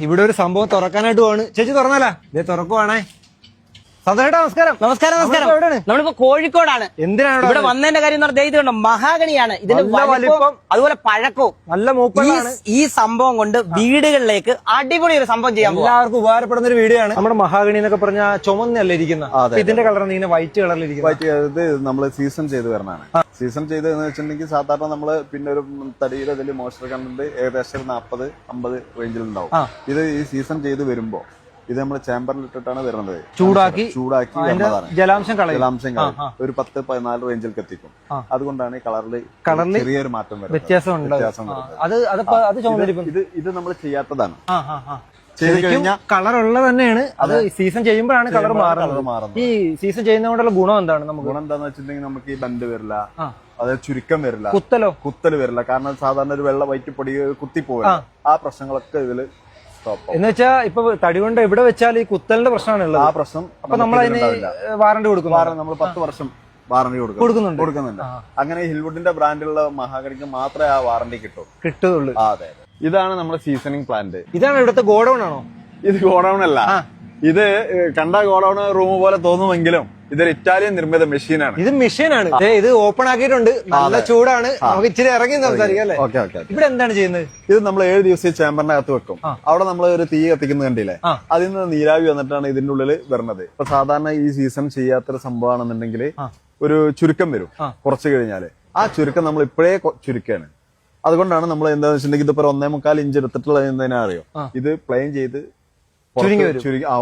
ഇവിടെ ഒരു സംഭവം തുറക്കാനായിട്ട് പോവാണ്. ചേച്ചി തുറന്നാലാ? ഇതേ തുറക്കുവാണേ. സന്തോഷേട്ടാ നമസ്കാരം. നമസ്കാരം. എവിടെയാണ്? നമ്മളിപ്പോ കോഴിക്കോടാണ്. എന്തിനാണ് ഇവിടെ വന്നതിന്റെ കാര്യം എന്ന് പറഞ്ഞാൽ ഇത് കണ്ടോ, മഹാഗണിയാണ്. ഇതിന് വലിപ്പം അതുപോലെ പഴക്കവും നല്ല മൂപ്പാണ്. ഈ സംഭവം കൊണ്ട് വീടുകളിലേക്ക് അടിപൊളി ഒരു സംഭവം ചെയ്യാൻ എല്ലാവർക്കും ഉപകാരപ്പെടുന്ന ഒരു വീഡിയോ ആണ്. നമ്മുടെ മഹാഗണി എന്നൊക്കെ പറഞ്ഞാൽ ചുമന്നല്ല ഇരിക്കുന്ന, ഇതിന്റെ കളർ ഇങ്ങനെ വൈറ്റ് കളറിലിരിക്കുന്നത്. ഇത് നമ്മള് സീസൺ ചെയ്ത് വരണതാണ്. സീസൺ ചെയ്ത് എന്ന് വെച്ചിട്ടുണ്ടെങ്കിൽ സാധാരണ നമ്മള് പിന്നെ ഒരു തടിയുടെ ഇതിൽ മോയ്സ്ചർ കണ്ടന്റ് ഏകദേശം 40-50 റേഞ്ചിലുണ്ടാവും. ഇത് ഈ സീസൺ ചെയ്ത് വരുമ്പോ ഇത് നമ്മൾ ചേമ്പറിൽ ഇട്ടിട്ടാണ് വരുന്നത്. ചൂടാക്കി ജലാംശം കളയും ഒരു 10-14 റേഞ്ചിലേക്ക് എത്തിക്കും. അതുകൊണ്ടാണ് കളറിൽ ചെറിയൊരു മാറ്റം വരുന്നത്, വ്യത്യാസം. ഇത് നമ്മൾ ചെയ്യാത്തതാണ്. കളർ ഉള്ളത് തന്നെയാണ്. അത് സീസൺ ചെയ്യുമ്പോഴാണ് കളർ മാറുന്നത്. ഈ സീസൺ ചെയ്യുന്നതുകൊണ്ടുള്ള ഗുണം എന്താണ്? നമുക്ക് ഗുണം എന്താന്ന് വെച്ചിട്ടുണ്ടെങ്കിൽ നമുക്ക് ഈ ബണ്ട് വരില്ല, അതായത് ചുരുക്കം വരില്ല, കുത്തല് വരില്ല. കാരണം സാധാരണ ഒരു വെള്ള വൈറ്റ് പൊടി കുത്തിപ്പോവില്ല. ആ പ്രശ്നങ്ങളൊക്കെ ഇതില് എന്ന് വെച്ചാ ഇപ്പൊ തടി കൊണ്ട് എവിടെ വെച്ചാൽ ഈ കുത്തലിന്റെ പ്രശ്നമാണുള്ളത്. ആ പ്രശ്നം അപ്പൊ നമ്മൾ അതിന് വാറണ്ടി കൊടുക്കും. നമ്മൾ 10 വർഷം വാറണ്ടി കൊടുക്കുന്നുണ്ട്. അങ്ങനെ ഹിൽവുഡിന്റെ ബ്രാൻഡിലുള്ള മഹാഗണിക്ക് മാത്രമേ ആ വാറണ്ടി കിട്ടുള്ളൂ. അതെ, ഇതാണ് നമ്മുടെ സീസണിങ് പ്ലാന്റ്. ഇതാണ് ഇവിടുത്തെ ഗോഡൌൺ ആണോ? ഇത് ഗോഡൌൺ അല്ല. ഇത് കണ്ട ഗോഡൌൺ റൂം പോലെ തോന്നുമെങ്കിലും ഇതൊരു ഇറ്റാലിയൻ നിർമ്മിത മെഷീനാണ്. ഇത് മെഷീനാണ്. ഇത് ഓപ്പൺ ആക്കിയിട്ടുണ്ട്. നല്ല ചൂടാണ്. നമുക്ക് ഇച്ചിരി ഇറങ്ങി സംസാരിക്കാം അല്ലേ? ഇവിടെ എന്താണ് ചെയ്യുന്നത്? ഇത് നമ്മൾ 7 ദിവസം ചേമ്പറിനകത്ത് വെക്കും. അവിടെ നമ്മൾ ഒരു തീ കത്തിക്കുന്ന കണ്ടില്ലേ, അതിൽ നിന്ന് നീരാവി വന്നിട്ടാണ് ഇതിന്റെ ഉള്ളിൽ വരുന്നത്. ഇപ്പൊ സാധാരണ ഈ സീസൺ ചെയ്യാത്തൊരു സംഭവമാണെന്നുണ്ടെങ്കിൽ ഒരു ചുരുക്കം വരും കുറച്ച് കഴിഞ്ഞാല്. ആ ചുരുക്കം നമ്മൾ ഇപ്പോഴേ ചുരുക്കാണ്. അതുകൊണ്ടാണ് നമ്മൾ എന്താണെന്ന് വെച്ചിട്ടുണ്ടെങ്കിൽ ഇതിപ്പോ 1.25 ഇഞ്ച് എടുത്തിട്ടുള്ളത് എന്തിനാ അറിയോ? ഇത് പ്ലെയിൻ ചെയ്ത്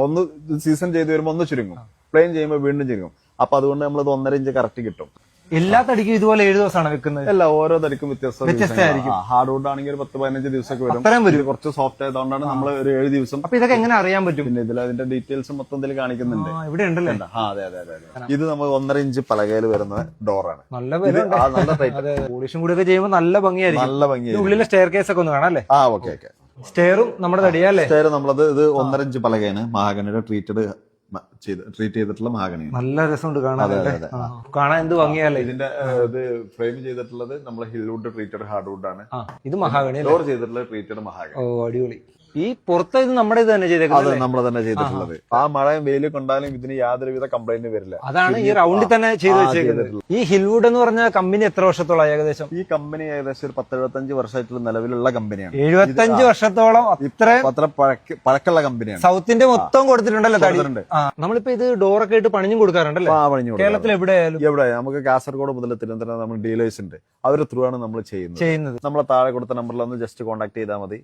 ഒന്ന് സീസൺ ചെയ്ത് വരുമ്പോ ഒന്ന് ചുരുങ്ങും, പ്ലെയിൻ ചെയ്യുമ്പോൾ വീണ്ടും ചുരുങ്ങും. അപ്പൊ അതുകൊണ്ട് നമ്മളത് 1.5 ഇഞ്ച് കറക്റ്റ് കിട്ടും. എല്ലാ തടിക്കും ഇതുപോലെ 7 ദിവസമാണ് വെക്കുന്നത്? അല്ല, ഓരോ തടിക്കും വ്യത്യസ്തമായിരിക്കും. ഹാർഡ് വുഡ് ആണെങ്കിൽ ഒരു 10-15 ദിവസമൊക്കെ വരും. കുറച്ച് സോഫ്റ്റ് ആയതുകൊണ്ടാണ് നമ്മൾ ഒരു 7 ദിവസം. അപ്പൊ ഇതൊക്കെ എങ്ങനെ അറിയാൻ പറ്റും? പിന്നെ ഇതിൽ അതിന്റെ ഡീറ്റെയിൽസ് മൊത്തം ഇതിൽ കാണിക്കുന്നുണ്ട്. ഇവിടെ ഉണ്ടല്ലേ? അതെ. ഇത് നമ്മൾ 1.5 ഇഞ്ച് പലകയിൽ വരുന്ന ഡോറാണ്. നല്ല പോളിഷും കൂടി ഒക്കെ ചെയ്യുമ്പോൾ നല്ല ഭംഗിയായിരിക്കും. നല്ല ഭംഗിയായിരിക്കും. ഉള്ളിലെ സ്റ്റെയർ കേസ് ഒക്കെ ഒന്ന് കാണാം അല്ലേ? ഓക്കെ. സ്റ്റെയറും നമ്മുടെ തടിയല്ലേ? സ്റ്റെയർ നമ്മളത് ഇത് 1.5 ഇഞ്ച് പലകയാണ്. മഹാഗണിയുടെ ട്രീറ്റ് ചെയ്തിട്ടുള്ള മഹാഗണി. നല്ല രസമുണ്ട് കാണാൻ. എന്ത് ഭംഗിയല്ലേ? ഇതിന്റെ ഇത് ഫ്രെയിം ചെയ്തിട്ടുള്ളത് നമ്മൾ ഹിൽവുഡ് ട്രീറ്റഡ് ഹാർഡ് വുഡ് ആണ്. ഇത് മഹാഗണി ഡോർ ചെയ്തിട്ടുള്ളത് ട്രീറ്റഡ് മഹാഗണി. ഓ, അടിപൊളി. ഈ പുറത്ത് ഇത് നമ്മുടെ ഇത് തന്നെ ചെയ്തേക്കുന്നത്? നമ്മൾ തന്നെ ചെയ്തിട്ടുള്ളത്. ആ മഴയും വെയിലും കൊണ്ടാലും ഇതിന് യാതൊരുവിധ കംപ്ലൈന്റ് വരില്ല. അതാണ് ഈ റൗണ്ടിൽ തന്നെ ചെയ്ത് വെച്ചേക്കുന്നത്. ഈ ഹിൽവുഡ് എന്ന് പറഞ്ഞ കമ്പനി എത്ര വർഷത്തോളം ഏകദേശം? ഈ കമ്പനി ഏകദേശം ഒരു 10-75 വർഷമായിട്ടുള്ള നിലവിലുള്ള കമ്പനിയാണ്. 75 വർഷത്തോളം അത്ര പഴക്കമുള്ള കമ്പനിയാണ്. സൗത്തിന്റെ മൊത്തം കൊടുത്തിട്ടുണ്ടല്ലോ തടി. നമ്മളിപ്പോ ഇത് ഡോറൊക്കെ ഇട്ട് പണിഞ്ഞും കൊടുക്കാറുണ്ടല്ലോ കേരളത്തിൽ? എവിടെ നമുക്ക് കാസർഗോഡ് മുതൽ തിരുവനന്തപുരം നമ്മൾ ഡീലേഴ്സ് ഉണ്ട്. അവര് ത്രൂ ആണ് നമ്മൾ ചെയ്യുന്നത്. നമ്മളെ താഴെ കൊടുത്ത നമ്പറിൽ ഒന്ന് ജസ്റ്റ് കോൺടാക്ട് ചെയ്താൽ മതി.